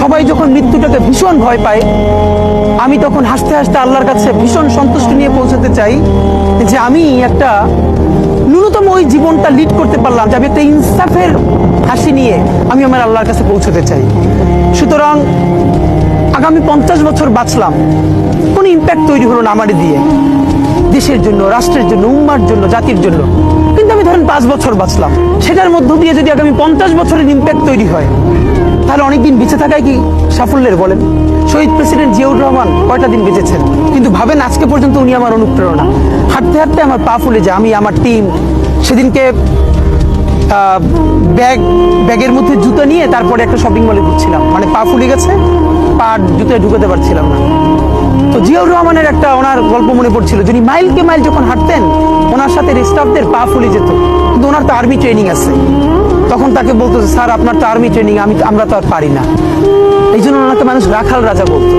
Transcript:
সবাই যখন মৃত্যুটাকে ভীষণ ভয় পায়, আমি তখন হাসতে হাসতে আল্লাহর কাছে ভীষণ সন্তুষ্টি নিয়ে পৌঁছাতে চাই যে আমি একটা ন্যূনতম ওই জীবনটা লিড করতে পারলাম, যে আমি একটা ইনসাফের হাসি নিয়ে আমি আমার আল্লাহর কাছে পৌঁছাতে চাই। সুতরাং আগামী 50 বছর বাঁচলাম, কোনো ইম্প্যাক্ট তৈরি হলো না আমারই দিয়ে, দেশের জন্য, রাষ্ট্রের জন্য, উম্মার জন্য, জাতির জন্য। কিন্তু আমি ধরেন 5 বছর বাঁচলাম, সেটার মধ্য দিয়ে যদি আগামী 50 বছরের ইম্প্যাক্ট তৈরি হয়, তাহলে অনেকদিন বেঁচে থাকায় কি সাফল্যের বলেন? শহীদ প্রেসিডেন্ট জিয়াউর রহমান কয়টা দিন বেঁচেছেন, কিন্তু ভাবেন আজকে পর্যন্ত উনি আমার অনুপ্রেরণা। হাঁটতে হাঁটতে আমার পা ফুলে যায়। আমি আমার টিম সেদিনকে ব্যাগের মধ্যে জুতো নিয়ে তারপরে একটা শপিং মলে ঘুরছিলাম, মানে পা ফুলে গেছে, পা জুতোয় ঢুকাতে পারছিলাম না। তো জিয়াউর রহমানের একটা ওনার গল্প মনে পড়ছিল, যিনি মাইলকে মাইল যখন হাঁটতেন ওনার সাথে স্টাফদের পা ফুলে যেত, কিন্তু ওনার তো আর্মি ট্রেনিং আছে। তখন তাকে বলতো, স্যার আপনার তো আর্মি ট্রেনিং, আমরা তো আর পারি না। এই জন্য ওনাকে মানুষ রাখাল রাজা বলতো।